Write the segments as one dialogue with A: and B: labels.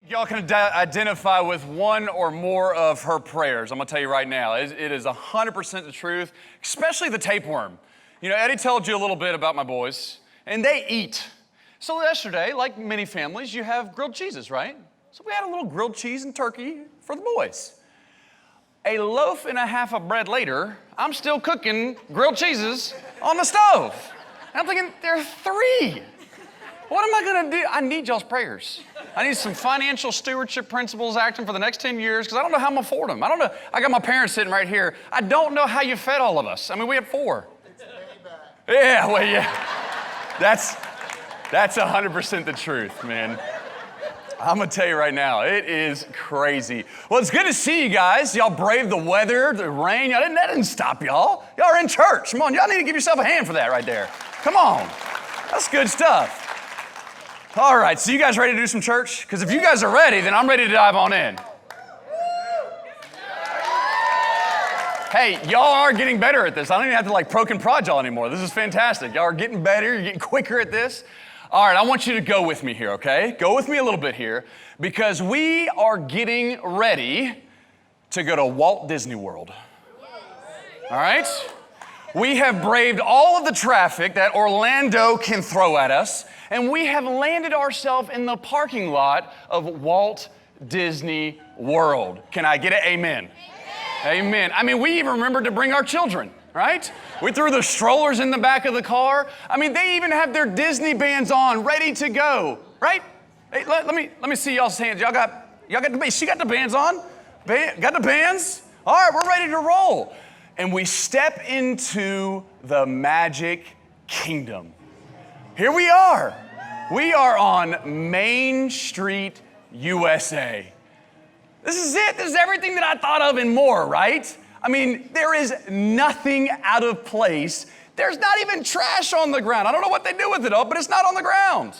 A: Y'all can identify with one or more of her prayers. I'm gonna tell you right now, it is 100% the truth, especially the tapeworm. You know, Eddie told you a little bit about my boys, and they eat. So yesterday, like many families, you have grilled cheeses, right? So we had a little grilled cheese and turkey for the boys. A loaf and a half of bread later, I'm still cooking grilled cheeses on the stove. And I'm thinking, there are 3. What am I gonna do? I need y'all's prayers. I need some financial stewardship principles acting for the next 10 years because I don't know how I'm gonna afford them. I don't know. I got my parents sitting right here. I don't know how you fed all of us. I mean, we had 4. It's payback. Yeah, well, yeah. That's 100% the truth, man. I'm gonna tell you right now, it is crazy. Well, it's good to see you guys. Y'all braved the weather, the rain. That didn't stop y'all. Y'all are in church. Come on, y'all need to give yourself a hand for that right there. Come on. That's good stuff. All right, so you guys ready to do some church? Because if you guys are ready, then I'm ready to dive on in. Hey, y'all are getting better at this. I don't even have to poke and prod y'all anymore. This is fantastic. Y'all are getting better. You're getting quicker at this. All right, I want you to go with me here, okay? Go with me a little bit here because we are getting ready to go to Walt Disney World. All right? We have braved all of the traffic that Orlando can throw at us, and we have landed ourselves in the parking lot of Walt Disney World. Can I get an amen? Amen. I mean, we even remembered to bring our children, right? We threw the strollers in the back of the car. I mean, they even have their Disney bands on, ready to go, right? Hey, let me see y'all's hands. Y'all got the, she got the bands on? Got the bands? All right, we're ready to roll. And we step into the Magic Kingdom. Here we are. We are on Main Street, USA. This is it. This is everything that I thought of and more, right? I mean, there is nothing out of place. There's not even trash on the ground. I don't know what they do with it all, but it's not on the ground.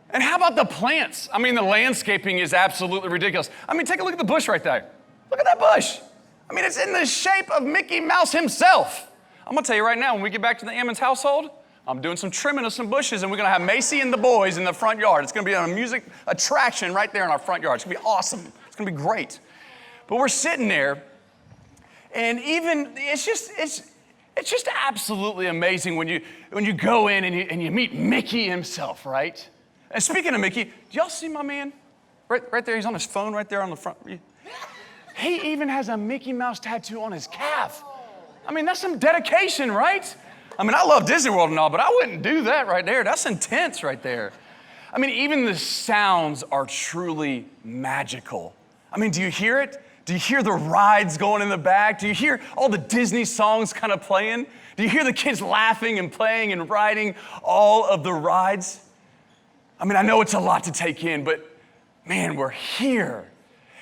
A: And how about the plants? I mean, the landscaping is absolutely ridiculous. I mean, take a look at the bush right there. Look at that bush. I mean, it's in the shape of Mickey Mouse himself. I'm gonna tell you right now, when we get back to the Ammons household, I'm doing some trimming of some bushes and we're gonna have Macy and the boys in the front yard. It's gonna be a music attraction right there in our front yard. It's gonna be awesome. It's gonna be great. But we're sitting there and even, it's just absolutely amazing when you go in and you meet Mickey himself, right? And speaking of Mickey, do y'all see my man? Right there, he's on his phone right there on the front. He even has a Mickey Mouse tattoo on his calf. I mean, that's some dedication, right? I mean, I love Disney World and all, but I wouldn't do that right there. That's intense right there. I mean, even the sounds are truly magical. I mean, do you hear it? Do you hear the rides going in the back? Do you hear all the Disney songs kind of playing? Do you hear the kids laughing and playing and riding all of the rides? I mean, I know it's a lot to take in, but man, we're here.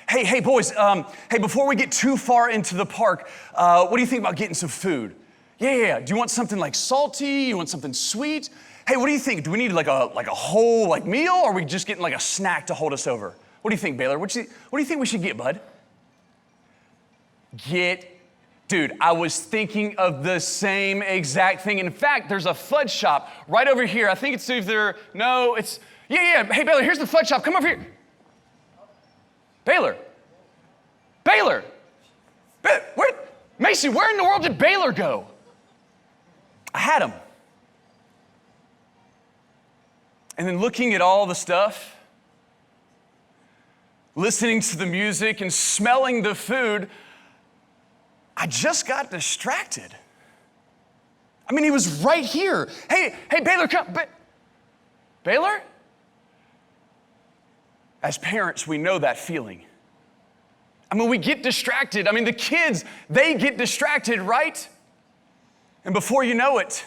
A: Hey, boys, hey, before we get too far into the park, what do you think about getting some food? Yeah. Do you want something salty? You want something sweet? Hey, what do you think? Do we need a whole meal, or are we just getting a snack to hold us over? What do you think, Baylor? What do you think we should get, bud? Dude, I was thinking of the same exact thing. In fact, there's a fudge shop right over here. I think it's either, no, it's, yeah. Hey, Baylor, here's the fudge shop. Come over here. Baylor. Macy, where in the world did Baylor go? I had him. And then looking at all the stuff, listening to the music and smelling the food, I just got distracted. I mean, he was right here. Hey, Baylor, come. Baylor? As parents, we know that feeling. I mean, we get distracted. I mean, the kids, they get distracted, right? And before you know it,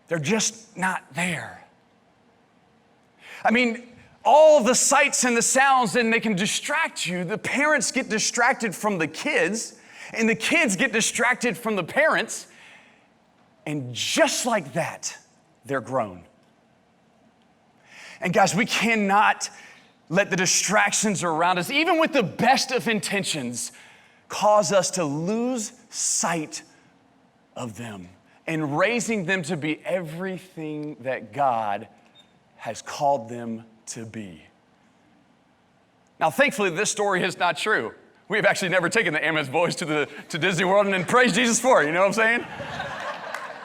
A: they're just not there. I mean, all the sights and the sounds, and they can distract you. The parents get distracted from the kids, and the kids get distracted from the parents. And just like that, they're grown. And guys, we cannot let the distractions around us, even with the best of intentions, cause us to lose sight of them and raising them to be everything that God has called them to be. Now, thankfully, this story is not true. We have actually never taken the Ammons boys to Disney World and then praise Jesus for it, you know what I'm saying?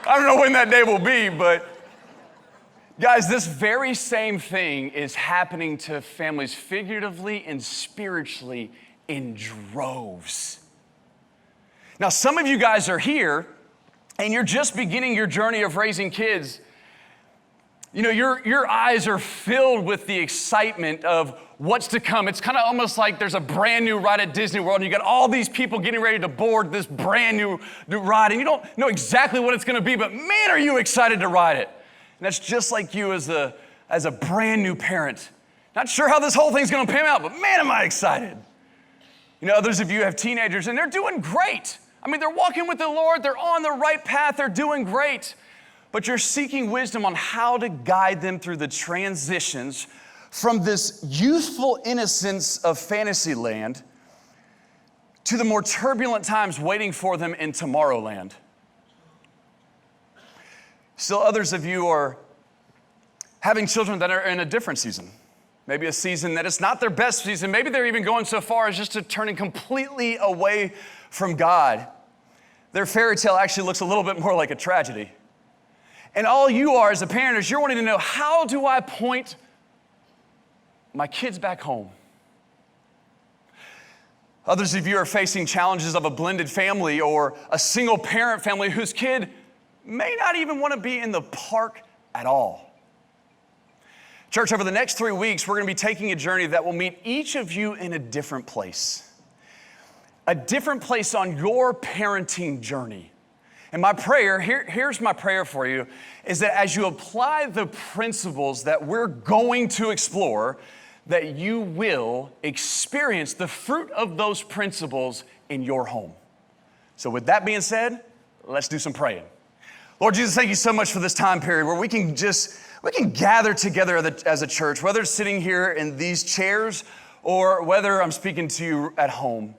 A: I don't know when that day will be, but guys, this very same thing is happening to families figuratively and spiritually in droves. Now, some of you guys are here and you're just beginning your journey of raising kids. You know, your eyes are filled with the excitement of what's to come. It's kind of almost like there's a brand new ride at Disney World and you got all these people getting ready to board this brand new ride and you don't know exactly what it's going to be, but man, are you excited to ride it. And that's just like you as a brand new parent. Not sure how this whole thing's going to pan out, but man, am I excited. You know, others of you have teenagers and they're doing great. I mean, they're walking with the Lord, they're on the right path, they're doing great. But you're seeking wisdom on how to guide them through the transitions from this youthful innocence of fantasy land to the more turbulent times waiting for them in Tomorrowland. Still, others of you are having children that are in a different season. Maybe a season that is not their best season. Maybe they're even going so far as just to turning completely away from God. Their fairy tale actually looks a little bit more like a tragedy. And all you are as a parent is you're wanting to know, how do I point my kids back home? Others of you are facing challenges of a blended family or a single parent family whose kid may not even want to be in the park at all. Church, over the next 3 weeks, we're going to be taking a journey that will meet each of you in a different place. A different place on your parenting journey. And my prayer, here's my prayer for you, is that as you apply the principles that we're going to explore, that you will experience the fruit of those principles in your home. So with that being said, let's do some praying. Lord Jesus, thank you so much for this time period where we can gather together as a church, whether it's sitting here in these chairs or whether I'm speaking to you at home.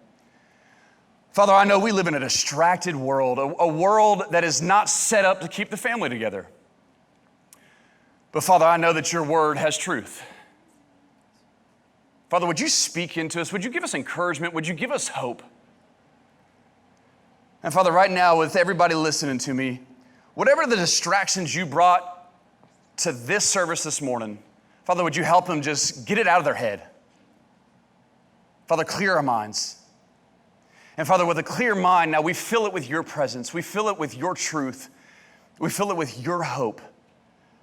A: Father, I know we live in a distracted world, a world that is not set up to keep the family together. But Father, I know that your word has truth. Father, would you speak into us? Would you give us encouragement? Would you give us hope? And Father, right now, with everybody listening to me, whatever the distractions you brought to this service this morning, Father, would you help them just get it out of their head? Father, clear our minds. And Father, with a clear mind, now we fill it with your presence. We fill it with your truth. We fill it with your hope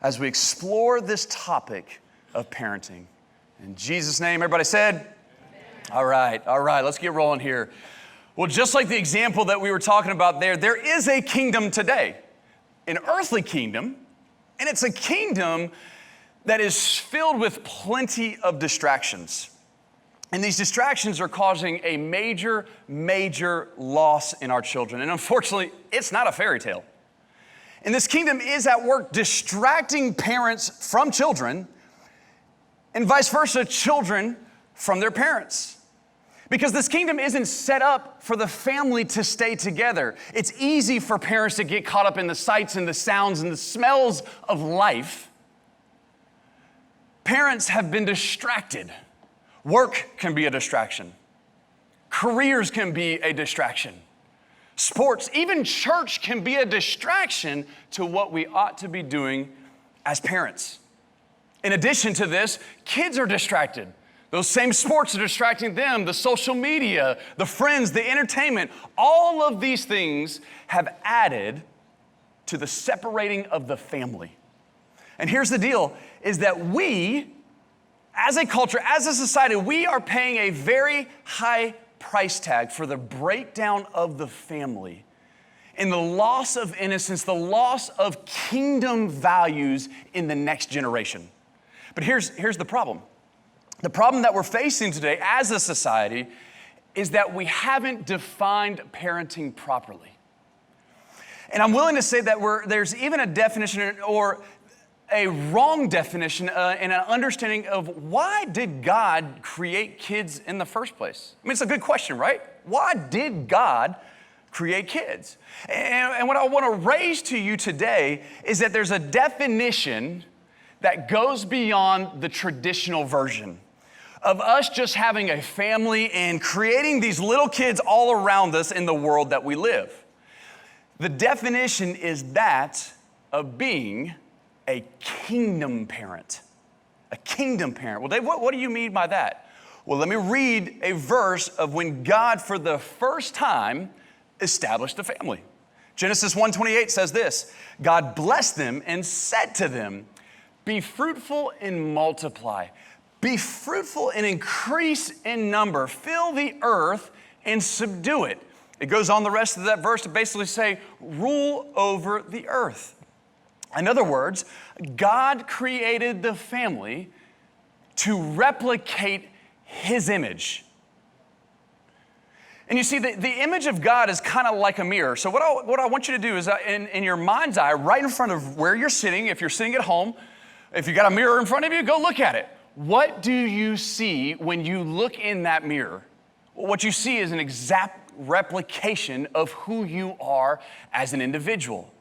A: as we explore this topic of parenting. In Jesus' name, everybody said? Amen. All right, let's get rolling here. Well, just like the example that we were talking about there is a kingdom today, an earthly kingdom, and it's a kingdom that is filled with plenty of distractions. And these distractions are causing a major, major loss in our children. And unfortunately, it's not a fairy tale. And this kingdom is at work distracting parents from children and vice versa, children from their parents. Because this kingdom isn't set up for the family to stay together. It's easy for parents to get caught up in the sights and the sounds and the smells of life. Parents have been distracted. Work can be a distraction. Careers can be a distraction. Sports, even church can be a distraction to what we ought to be doing as parents. In addition to this, kids are distracted. Those same sports are distracting them, the social media, the friends, the entertainment. All of these things have added to the separating of the family. And here's the deal, is that we, as a culture, as a society, we are paying a very high price tag for the breakdown of the family and the loss of innocence, the loss of kingdom values in the next generation. But here's the problem. The problem that we're facing today as a society is that we haven't defined parenting properly. And I'm willing to say that there's even a definition or a wrong definition and an understanding of why did God create kids in the first place? I mean, it's a good question, right? Why did God create kids? And what I want to raise to you today is that there's a definition that goes beyond the traditional version of us just having a family and creating these little kids all around us in the world that we live. The definition is that of being a kingdom parent. A kingdom parent. Well, Dave, what do you mean by that? Well, let me read a verse of when God, for the first time, established a family. Genesis 1:28 says this, God blessed them and said to them, be fruitful and multiply. Be fruitful and increase in number. Fill the earth and subdue it. It goes on the rest of that verse to basically say, rule over the earth. In other words, God created the family to replicate His image. And you see, the image of God is kind of like a mirror. So what I want you to do is in your mind's eye, right in front of where you're sitting, if you're sitting at home, if you got a mirror in front of you, go look at it. What do you see when you look in that mirror? Well, what you see is an exact replication of who you are as an individual.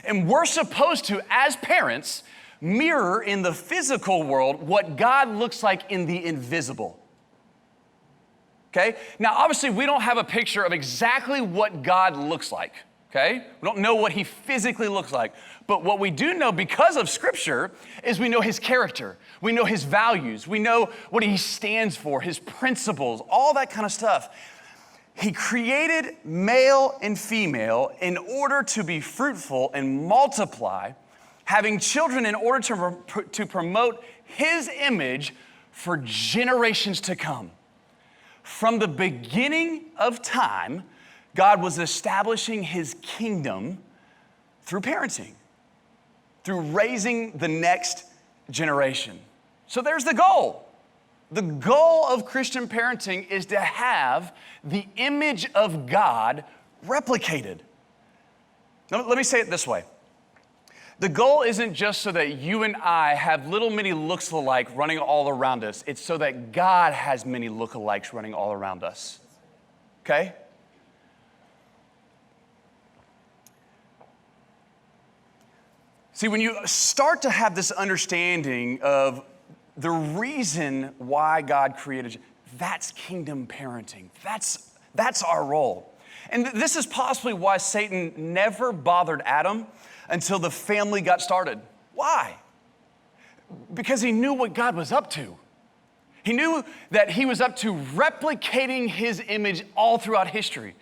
A: And we're supposed to, as parents, mirror in the physical world what God looks like in the invisible. Okay? Now, obviously, we don't have a picture of exactly what God looks like. Okay? We don't know what He physically looks like. But what we do know because of Scripture is we know His character. We know His values. We know what He stands for, His principles, all that kind of stuff. He created male and female in order to be fruitful and multiply, having children in order to promote His image for generations to come. From the beginning of time, God was establishing His kingdom through parenting, through raising the next generation. So there's the goal. The goal of Christian parenting is to have the image of God replicated. Now, let me say it this way. The goal isn't just so that you and I have little mini looks-alike running all around us. It's so that God has many look-alikes running all around us. Okay? See, when you start to have this understanding of the reason why God created you, that's kingdom parenting. That's our role. And this is possibly why Satan never bothered Adam until the family got started. Why? Because he knew what God was up to. He knew that He was up to replicating His image all throughout history.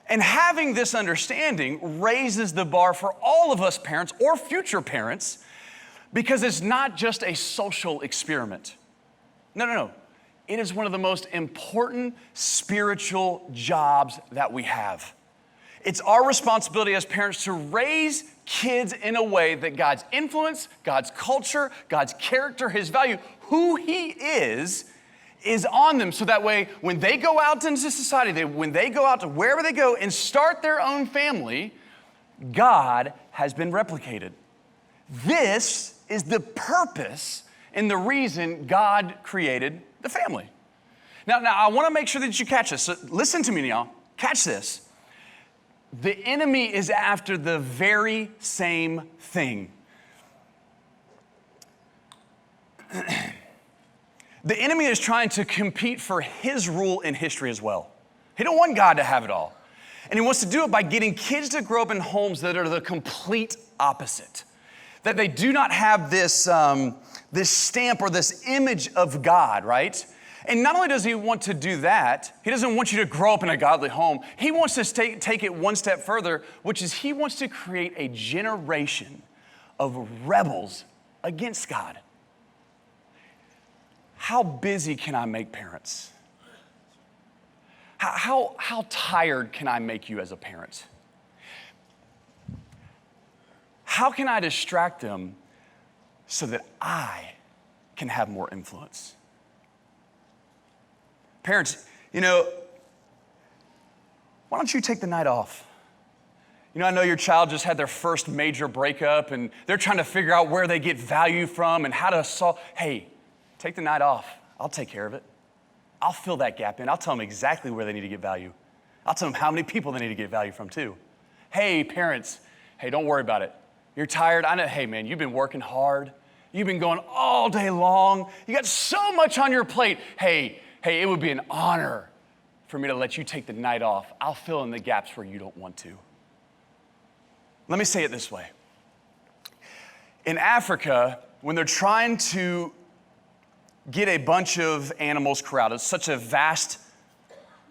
A: And having this understanding raises the bar for all of us parents or future parents, because it's not just a social experiment. No. It is one of the most important spiritual jobs that we have. It's our responsibility as parents to raise kids in a way that God's influence, God's culture, God's character, His value, who He is on them. So that way, when they go out into society, when they go out to wherever they go and start their own family, God has been replicated. This is the purpose and the reason God created the family. Now I want to make sure that you catch this. So listen to me, y'all. Catch this. The enemy is after the very same thing. The enemy is trying to compete for his rule in history as well. He don't want God to have it all. And he wants to do it by getting kids to grow up in homes that are the complete opposite. That they do not have this stamp or this image of God, right? And not only does he want to do that, he doesn't want you to grow up in a godly home. He wants to take it one step further, which is he wants to create a generation of rebels against God. How busy can I make parents? How tired can I make you as a parent? How can I distract them so that I can have more influence? Parents, why don't you take the night off? I know your child just had their first major breakup and they're trying to figure out where they get value from and how to solve. Hey, take the night off. I'll take care of it. I'll fill that gap in. I'll tell them exactly where they need to get value. I'll tell them how many people they need to get value from too. Hey, parents, hey, don't worry about it. You're tired. I know, hey man, you've been working hard. You've been going all day long. You got so much on your plate. Hey, it would be an honor for me to let you take the night off. I'll fill in the gaps where you don't want to. Let me say it this way. In Africa, when they're trying to get a bunch of animals corralled, it's such a vast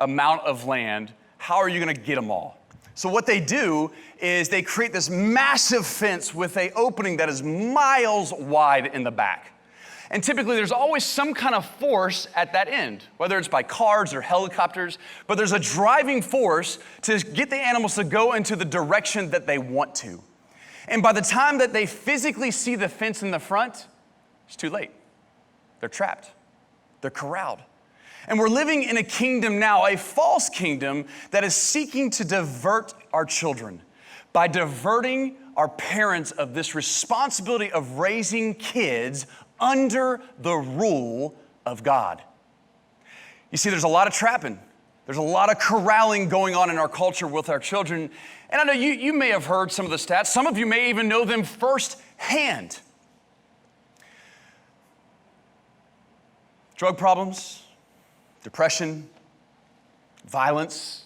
A: amount of land, how are you gonna get them all? So what they do is they create this massive fence with an opening that is miles wide in the back. And typically there's always some kind of force at that end, whether it's by cars or helicopters, but there's a driving force to get the animals to go into the direction that they want to. And by the time that they physically see the fence in the front, it's too late. They're trapped. They're corralled. And we're living in a kingdom now, a false kingdom that is seeking to divert our children by diverting our parents of this responsibility of raising kids under the rule of God. You see, there's a lot of trapping. There's a lot of corralling going on in our culture with our children. And I know you may have heard some of the stats. Some of you may even know them firsthand. Drug problems, depression, violence,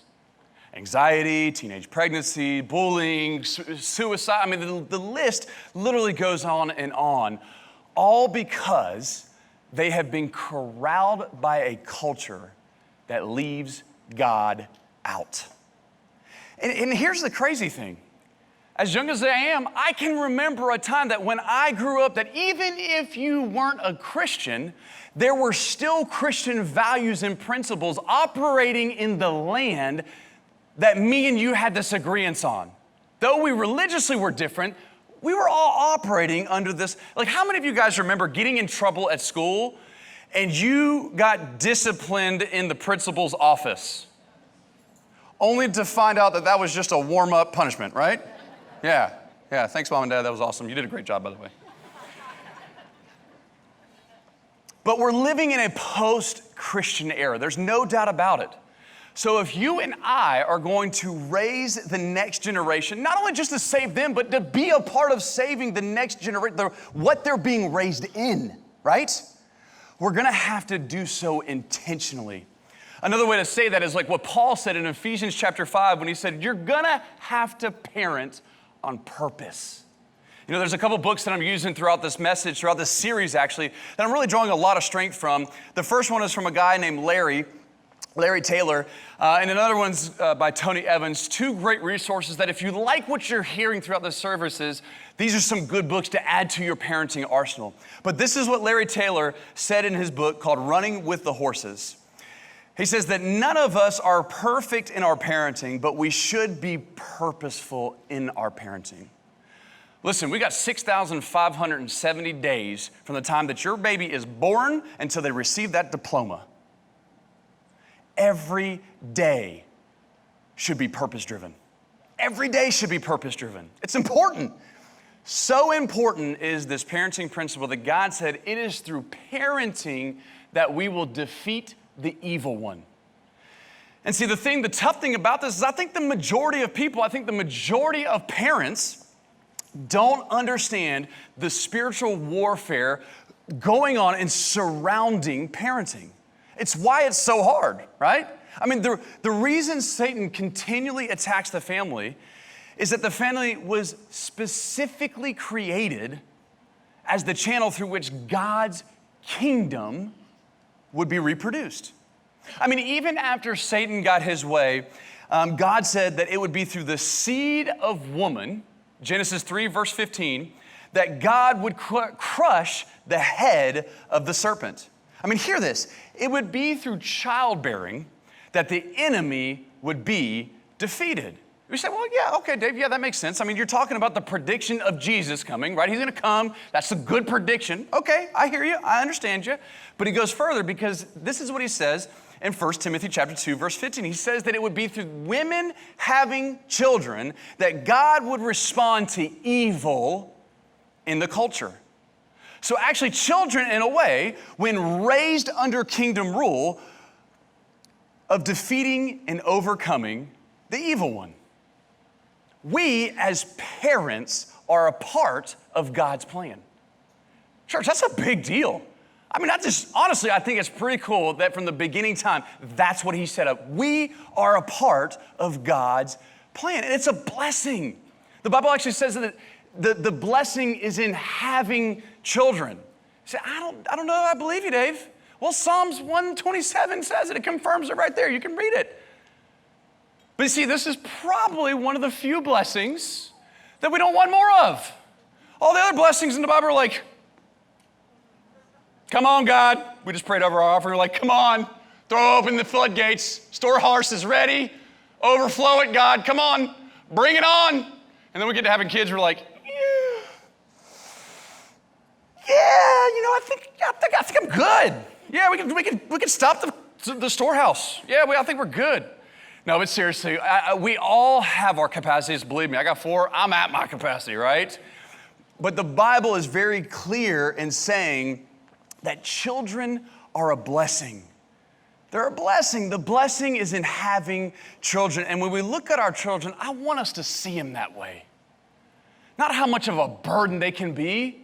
A: anxiety, teenage pregnancy, bullying, suicide. I mean, the list literally goes on and on, all because they have been corralled by a culture that leaves God out. And here's the crazy thing. As young as I am, I can remember a time that when I grew up, that even if you weren't a Christian, there were still Christian values and principles operating in the land that me and you had disagreements on. Though we religiously were different, we were all operating under this. Like, how many of you guys remember getting in trouble at school and you got disciplined in the principal's office, only to find out that that was just a warm-up punishment, right? Yeah, thanks, Mom and Dad, that was awesome. You did a great job, by the way. But we're living in a post-Christian era. There's no doubt about it. So if you and I are going to raise the next generation, not only just to save them, but to be a part of saving the next generation, what they're being raised in, right? We're gonna have to do so intentionally. Another way to say that is like what Paul said in Ephesians chapter 5 when he said, you're gonna have to parent on purpose. You know, there's a couple books that I'm using throughout this message, throughout this series actually, that I'm really drawing a lot of strength from. The first one is from a guy named Larry Taylor, and another one's by Tony Evans. Two great resources that if you like what you're hearing throughout the services, these are some good books to add to your parenting arsenal. But this is what Larry Taylor said in his book called Running with the Horses. He says that none of us are perfect in our parenting, but we should be purposeful in our parenting. Listen, we got 6,570 days from the time that your baby is born until they receive that diploma. Every day should be purpose-driven. Every day should be purpose-driven. It's important. So important is this parenting principle that God said it is through parenting that we will defeat the evil one. And see, the tough thing about this is I think the majority of parents don't understand the spiritual warfare going on and surrounding parenting. It's why it's so hard, right? I mean, the reason Satan continually attacks the family is that the family was specifically created as the channel through which God's kingdom would be reproduced. I mean, even after Satan got his way, God said that it would be through the seed of woman, Genesis 3, verse 15, that God would crush the head of the serpent. I mean, hear this. It would be through childbearing that the enemy would be defeated. We say, well, yeah, okay, Dave, yeah, that makes sense. I mean, you're talking about the prediction of Jesus coming, right? He's gonna come. That's a good prediction. Okay, I hear you. I understand you. But he goes further because this is what he says in 1 Timothy chapter 2, verse 15. He says that it would be through women having children that God would respond to evil in the culture. So actually, children, in a way, when raised under kingdom rule, of defeating and overcoming the evil one. We, as parents, are a part of God's plan. Church, that's a big deal. I mean, honestly, I think it's pretty cool that from the beginning time, that's what he set up. We are a part of God's plan, and it's a blessing. The Bible actually says that the blessing is in having children. You say, I don't know if I believe you, Dave. Well, Psalms 127 says it. It confirms it right there. You can read it. But you see, this is probably one of the few blessings that we don't want more of. All the other blessings in the Bible are like, come on, God. We just prayed over our offering. We're like, come on, throw open the floodgates. Storehouse is ready. Overflow it, God. Come on, bring it on. And then we get to having kids. We're like, I think I'm good. Yeah, we can stop the storehouse. Yeah, I think we're good. No, but seriously, we all have our capacities. Believe me, I got 4. I'm at my capacity, right? But the Bible is very clear in saying that children are a blessing. They're a blessing. The blessing is in having children. And when we look at our children, I want us to see them that way. Not how much of a burden they can be.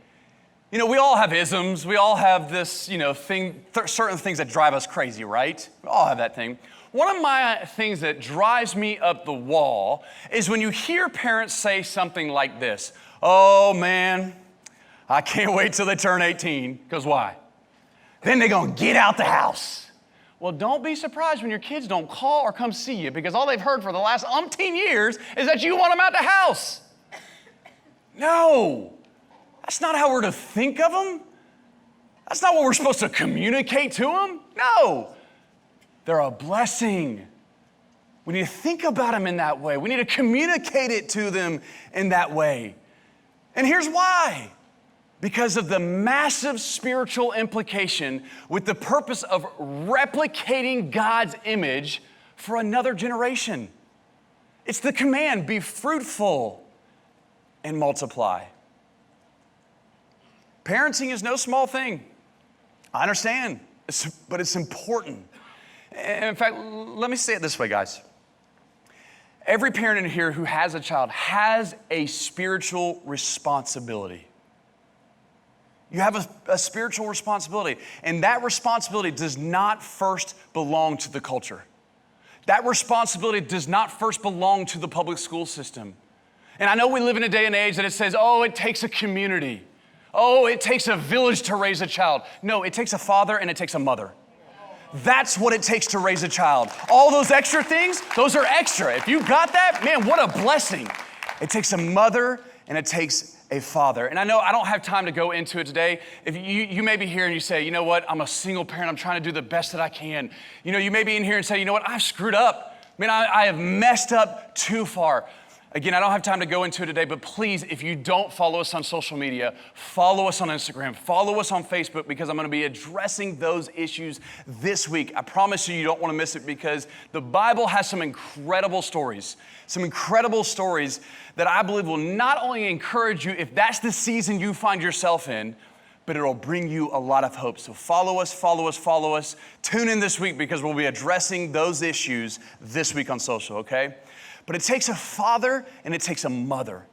A: You know, we all have isms. We all have this, certain things that drive us crazy, right? We all have that thing. One of my things that drives me up the wall is when you hear parents say something like this. Oh, man, I can't wait till they turn 18. Because why? Then they're going to get out the house. Well, don't be surprised when your kids don't call or come see you, because all they've heard for the last umpteen years is that you want them out the house. No, that's not how we're to think of them. That's not what we're supposed to communicate to them. No, they're a blessing. We need to think about them in that way. We need to communicate it to them in that way. And here's why. Because of the massive spiritual implication with the purpose of replicating God's image for another generation. It's the command, be fruitful and multiply. Parenting is no small thing. I understand, but it's important. And in fact, let me say it this way, guys. Every parent in here who has a child has a spiritual responsibility. You have a spiritual responsibility, and that responsibility does not first belong to the culture. That responsibility does not first belong to the public school system. And I know we live in a day and age that it says, oh, it takes a community. Oh, it takes a village to raise a child. No, it takes a father and it takes a mother. That's what it takes to raise a child. All those extra things, those are extra. If you got that, man, what a blessing. It takes a mother and it takes a father. And I know I don't have time to go into it today. If you may be here and you say, you know what, I'm a single parent, I'm trying to do the best that I can. You know, you may be in here and say, you know what, I've screwed up. Man, I have messed up too far. Again, I don't have time to go into it today, but please, if you don't follow us on social media, follow us on Instagram, follow us on Facebook, because I'm going to be addressing those issues this week. I promise you don't want to miss it, because the Bible has some incredible stories that I believe will not only encourage you if that's the season you find yourself in, but it'll bring you a lot of hope. So follow us. Tune in this week, because we'll be addressing those issues this week on social, okay? But it takes a father and it takes a mother.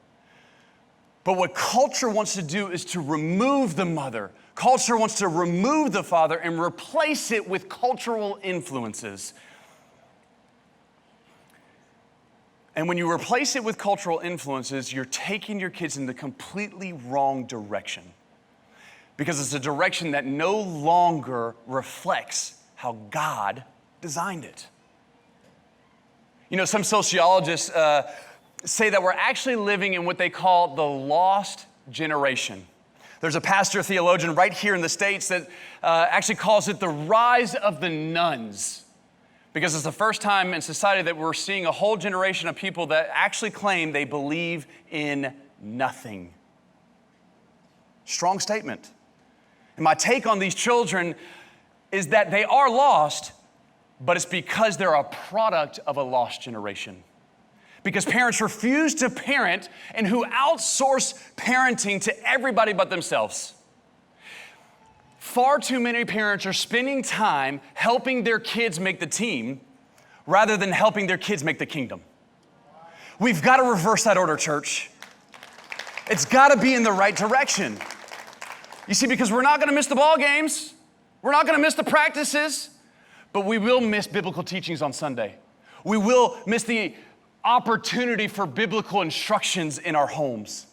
A: But what culture wants to do is to remove the mother. Culture wants to remove the father and replace it with cultural influences. And when you replace it with cultural influences, you're taking your kids in the completely wrong direction. Because it's a direction that no longer reflects how God designed it. You know, some sociologists say that we're actually living in what they call the lost generation. There's a pastor theologian right here in the States that actually calls it the rise of the nuns, because it's the first time in society that we're seeing a whole generation of people that actually claim they believe in nothing. Strong statement. And my take on these children is that they are lost, but it's because they're a product of a lost generation. Because parents refuse to parent and who outsource parenting to everybody but themselves. Far too many parents are spending time helping their kids make the team rather than helping their kids make the kingdom. We've got to reverse that order, church. It's got to be in the right direction. You see, because we're not going to miss the ball games. We're not going to miss the practices, but we will miss biblical teachings on Sunday. We will miss the opportunity for biblical instructions in our homes.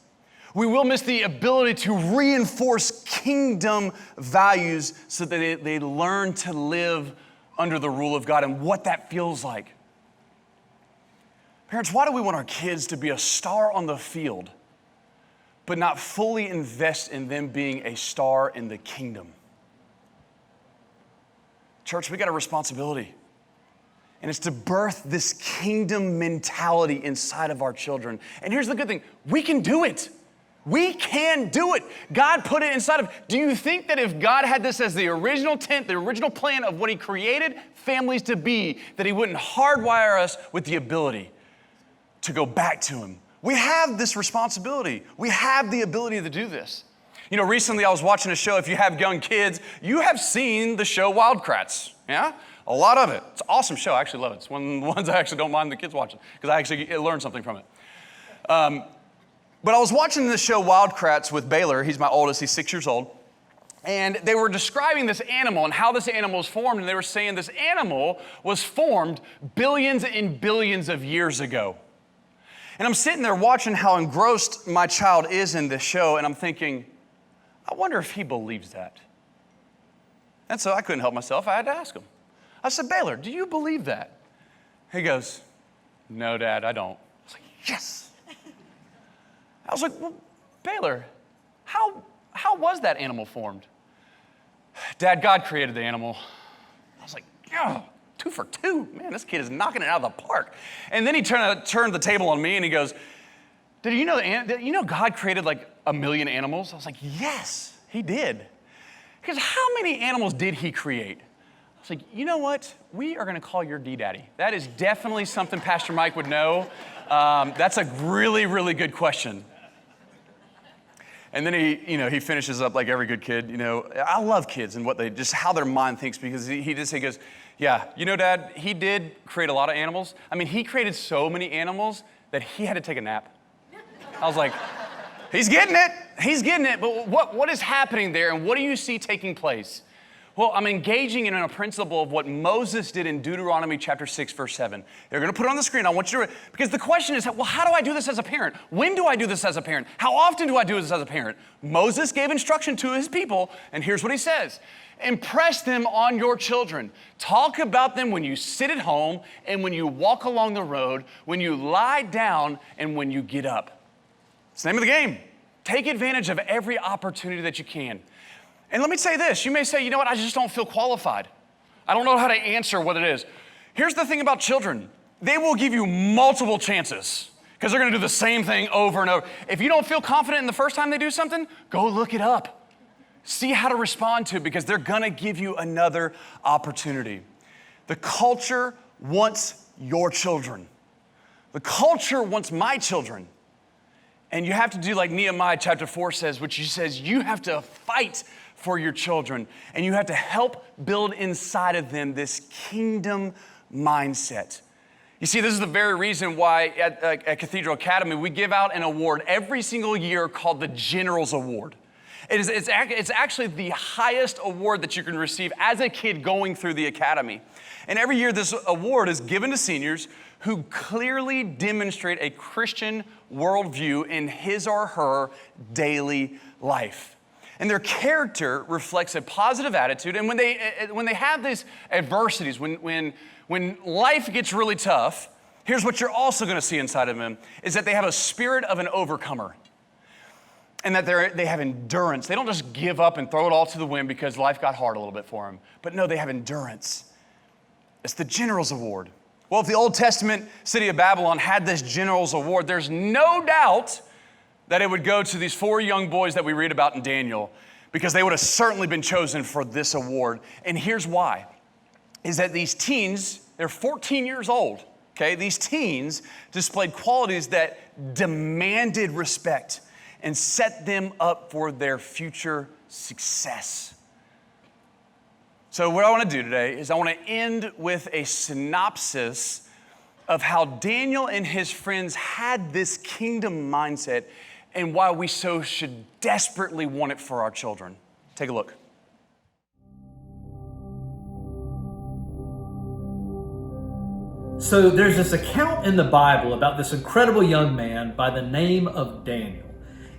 A: We will miss the ability to reinforce kingdom values so that they learn to live under the rule of God and what that feels like. Parents, why do we want our kids to be a star on the field, but not fully invest in them being a star in the kingdom? Church, we got a responsibility. And it's to birth this kingdom mentality inside of our children. And here's the good thing, we can do it. We can do it. God put it inside of. Do you think that if God had this as the original intent, the original plan of what he created families to be, that he wouldn't hardwire us with the ability to go back to him? We have this responsibility. We have the ability to do this. You know, recently I was watching a show. If you have young kids, you have seen the show Wildcrats, yeah? A lot of it. It's an awesome show. I actually love it. It's one of the ones I actually don't mind the kids watching because I actually learned something from it. But I was watching this show Wildcrats with Baylor. He's my oldest. He's 6 years old. And they were describing this animal and how this animal was formed. And they were saying this animal was formed billions and billions of years ago. And I'm sitting there watching how engrossed my child is in this show. And I'm thinking, I wonder if he believes that. And so I couldn't help myself. I had to ask him. I said, Baylor, do you believe that? He goes, no, Dad, I don't. I was like, yes. I was like, well, Baylor, how was that animal formed? Dad, God created the animal. I was like, oh, 2 for 2. Man, this kid is knocking it out of the park. And then he turned the table on me and he goes, did you know God created like 1 million animals? I was like, yes, he did. Because how many animals did he create? I was like, you know what? We are going to call your D-Daddy. That is definitely something Pastor Mike would know. That's a really, really good question. And then he finishes up like every good kid. You know, I love kids and how their mind thinks, because he goes, yeah, you know, Dad, he did create a lot of animals. I mean, he created so many animals that he had to take a nap. I was like, he's getting it. But what is happening there, and what do you see taking place? Well, I'm engaging in a principle of what Moses did in Deuteronomy chapter 6, verse 7. They're going to put it on the screen. I want you to, because the question is, well, how do I do this as a parent? When do I do this as a parent? How often do I do this as a parent? Moses gave instruction to his people, and here's what he says. Impress them on your children. Talk about them when you sit at home and when you walk along the road, when you lie down and when you get up. It's the name of the game. Take advantage of every opportunity that you can. And let me say this, you may say, you know what, I just don't feel qualified. I don't know how to answer what it is. Here's the thing about children. They will give you multiple chances because they're going to do the same thing over and over. If you don't feel confident in the first time they do something, go look it up. See how to respond to it, because they're going to give you another opportunity. The culture wants your children. The culture wants my children. And you have to do like Nehemiah chapter 4 says, which says you have to fight for your children, and you have to help build inside of them this kingdom mindset. You see, this is the very reason why at Cathedral Academy, we give out an award every single year called the General's Award. It's actually the highest award that you can receive as a kid going through the academy. And every year this award is given to seniors who clearly demonstrate a Christian worldview in his or her daily life. And their character reflects a positive attitude. And when they have these adversities, when life gets really tough, here's what you're also going to see inside of them, is that they have a spirit of an overcomer. And that they have endurance. They don't just give up and throw it all to the wind because life got hard a little bit for them. But no, they have endurance. It's the General's Award. Well, if the Old Testament city of Babylon had this General's Award, there's no doubt that it would go to these 4 young boys that we read about in Daniel, because they would have certainly been chosen for this award. And here's why, is that these teens, they're 14 years old, okay? These teens displayed qualities that demanded respect and set them up for their future success. So what I want to do today is I want to end with a synopsis of how Daniel and his friends had this kingdom mindset and why we so should desperately want it for our children. Take a look.
B: So there's this account in the Bible about this incredible young man by the name of Daniel.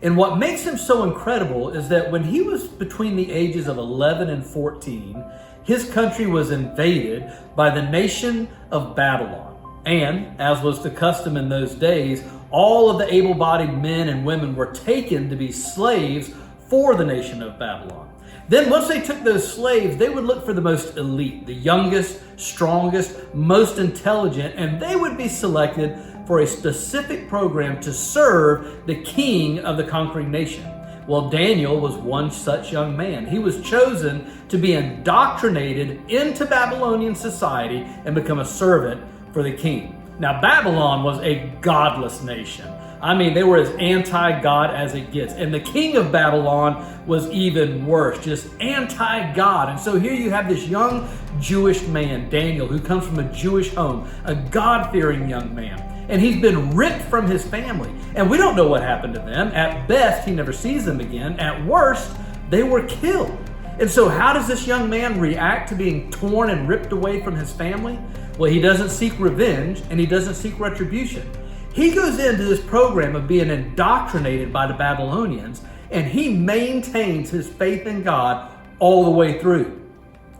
B: And what makes him so incredible is that when he was between the ages of 11 and 14, his country was invaded by the nation of Babylon. And, as was the custom in those days, all of the able-bodied men and women were taken to be slaves for the nation of Babylon. Then once they took those slaves, they would look for the most elite, the youngest, strongest, most intelligent, and they would be selected for a specific program to serve the king of the conquering nation. Well, Daniel was one such young man. He was chosen to be indoctrinated into Babylonian society and become a servant for the king. Now, Babylon was a godless nation. I mean, they were as anti-God as it gets. And the king of Babylon was even worse, just anti-God. And so here you have this young Jewish man, Daniel, who comes from a Jewish home, a God-fearing young man. And he's been ripped from his family. And we don't know what happened to them. At best, he never sees them again. At worst, they were killed. And so how does this young man react to being torn and ripped away from his family? Well, he doesn't seek revenge and he doesn't seek retribution. He goes into this program of being indoctrinated by the Babylonians, and he maintains his faith in God all the way through.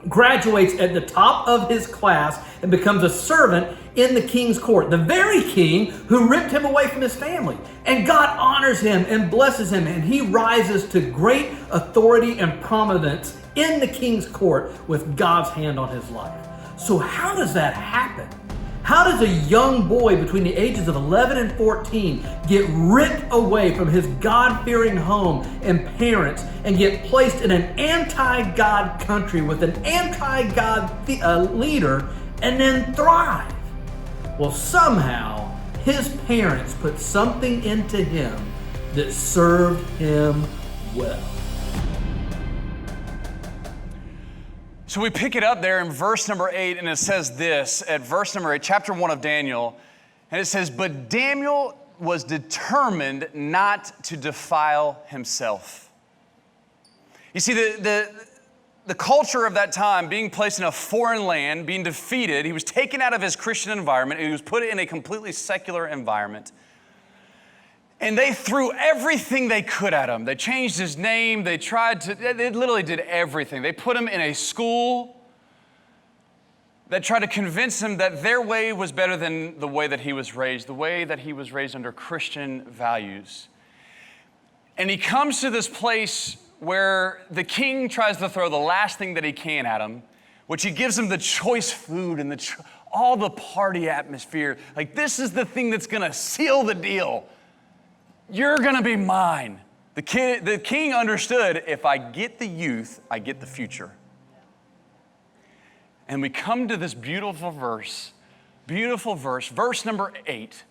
B: Graduates at the top of his class and becomes a servant in the king's court, the very king who ripped him away from his family. And God honors him and blesses him, and he rises to great authority and prominence in the king's court with God's hand on his life. So how does that happen? How does a young boy between the ages of 11 and 14 get ripped away from his God-fearing home and parents and get placed in an anti-God country with an anti-God leader and then thrive? Well, somehow his parents put something into him that served him well.
A: So we pick it up there in verse number 8, and it says this at verse number 8, chapter 1 of Daniel, and it says, "But Daniel was determined not to defile himself." You see, the culture of that time, being placed in a foreign land, being defeated, he was taken out of his Christian environment, and he was put in a completely secular environment. And they threw everything they could at him. They changed his name. They literally did everything. They put him in a school that tried to convince him that their way was better than the way that he was raised, the way that he was raised under Christian values. And he comes to this place where the king tries to throw the last thing that he can at him, which he gives him the choice food and all the party atmosphere. Like, this is the thing that's going to seal the deal. You're going to be mine. The king understood, if I get the youth, I get the future. And we come to this beautiful verse, verse number 8,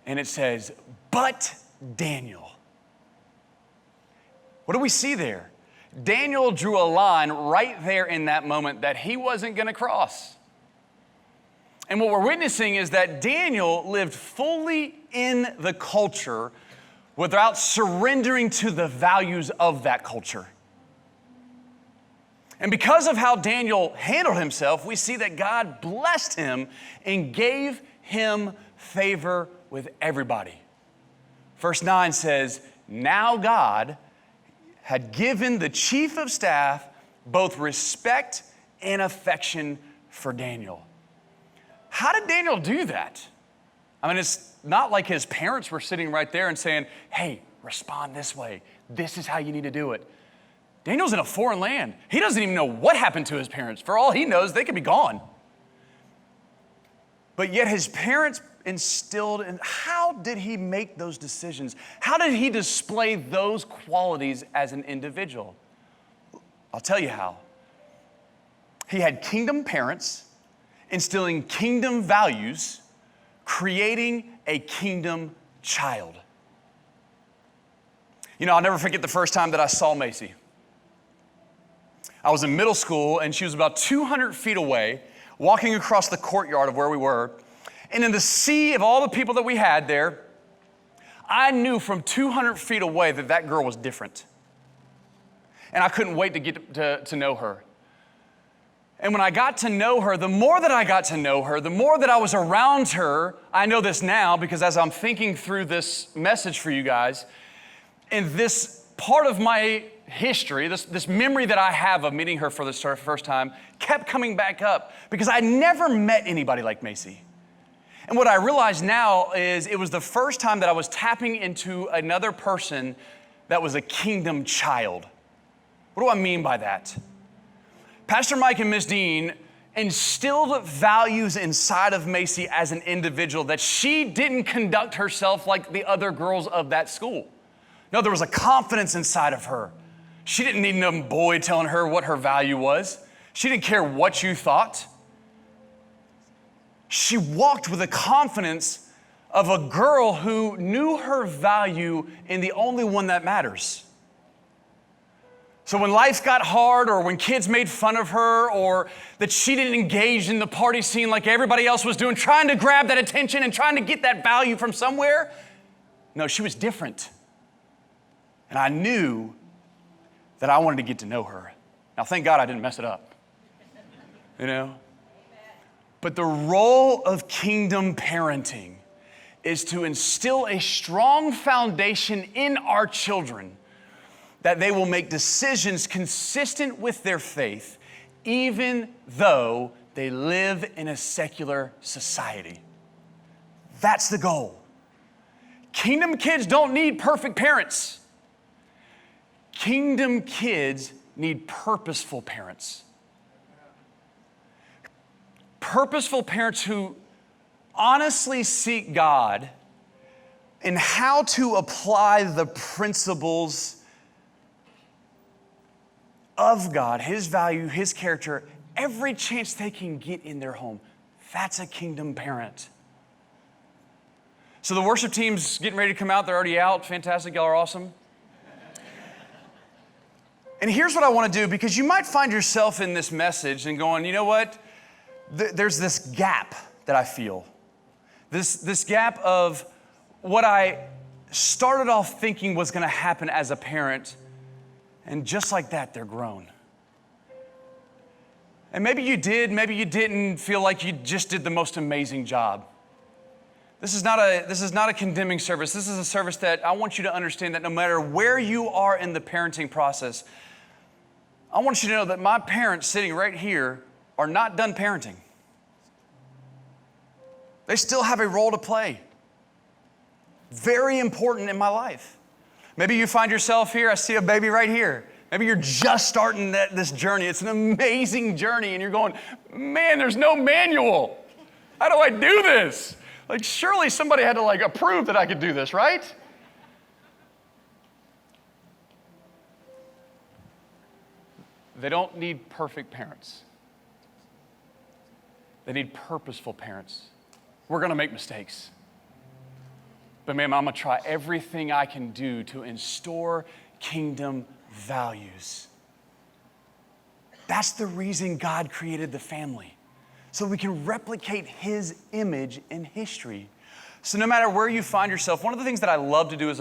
A: and it says, "But Daniel." What do we see there? Daniel drew a line right there in that moment that he wasn't going to cross. And what we're witnessing is that Daniel lived fully in the culture without surrendering to the values of that culture. And because of how Daniel handled himself, we see that God blessed him and gave him favor with everybody. Verse 9 says, "Now God had given the chief of staff both respect and affection for Daniel." How did Daniel do that? I mean, it's not like his parents were sitting right there and saying, "Hey, respond this way. This is how you need to do it." Daniel's in a foreign land. He doesn't even know what happened to his parents. For all he knows, they could be gone. But yet his parents instilled, and how did he make those decisions? How did he display those qualities as an individual? I'll tell you how. He had kingdom parents instilling kingdom values, creating a kingdom child. You know, I'll never forget the first time that I saw Macy. I was in middle school, and she was about 200 feet away, walking across the courtyard of where we were. And in the sea of all the people that we had there, I knew from 200 feet away that that girl was different. And I couldn't wait to get to know her. And when I got to know her, the more that I got to know her, the more that I was around her, I know this now because as I'm thinking through this message for you guys, and this part of my history, this memory that I have of meeting her for the first time kept coming back up because I never met anybody like Macy. And what I realize now is it was the first time that I was tapping into another person that was a kingdom child. What do I mean by that? Pastor Mike and Miss Dean instilled values inside of Macy as an individual that she didn't conduct herself like the other girls of that school. No, there was a confidence inside of her. She didn't need no boy telling her what her value was. She didn't care what you thought. She walked with a confidence of a girl who knew her value in the only one that matters. So when life got hard or when kids made fun of her or that she didn't engage in the party scene like everybody else was doing, trying to grab that attention and trying to get that value from somewhere, no, she was different. And I knew that I wanted to get to know her. Now, thank God I didn't mess it up, you know? But the role of kingdom parenting is to instill a strong foundation in our children that they will make decisions consistent with their faith, even though they live in a secular society. That's the goal. Kingdom kids don't need perfect parents. Kingdom kids need purposeful parents. Purposeful parents who honestly seek God in how to apply the principles of God, His value, His character, every chance they can get in their home. That's a kingdom parent. So the worship team's getting ready to come out. They're already out. Fantastic. Y'all are awesome. And here's what I want to do, because you might find yourself in this message and going, you know what? There's this gap that I feel. This gap of what I started off thinking was going to happen as a parent, and just like that, they're grown. And maybe you did, maybe you didn't feel like you just did the most amazing job. This is not a condemning service. This is a service that I want you to understand that no matter where you are in the parenting process, I want you to know that my parents sitting right here are not done parenting. They still have a role to play. Very important in my life. Maybe you find yourself here, I see a baby right here. Maybe you're just starting this journey. It's an amazing journey and you're going, man, there's no manual. How do I do this? Like, surely somebody had to approve that I could do this, right? They don't need perfect parents. They need purposeful parents. We're gonna make mistakes. But man, I'm gonna try everything I can do to instore kingdom values. That's the reason God created the family, so we can replicate His image in history. So no matter where you find yourself, one of the things that I love to do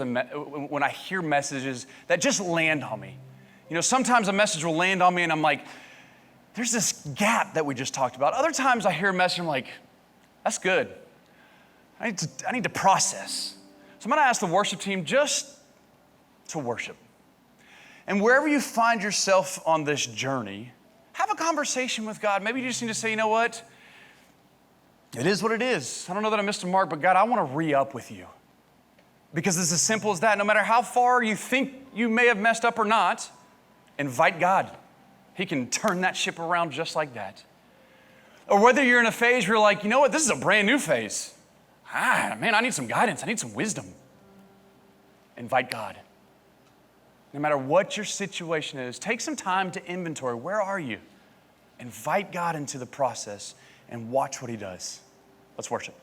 A: when I hear messages that just land on me, sometimes a message will land on me and I'm like, there's this gap that we just talked about. Other times I hear a message and I'm like, that's good. I need to process. So I'm gonna ask the worship team just to worship. And wherever you find yourself on this journey, have a conversation with God. Maybe you just need to say, you know what? It is what it is. I don't know that I missed a mark, but God, I want to re-up with you. Because it's as simple as that. No matter how far you think you may have messed up or not, invite God. He can turn that ship around just like that. Or whether you're in a phase where you're like, you know what, this is a brand new phase. Man, I need some guidance. I need some wisdom. Invite God. No matter what your situation is, take some time to inventory. Where are you? Invite God into the process and watch what He does. Let's worship.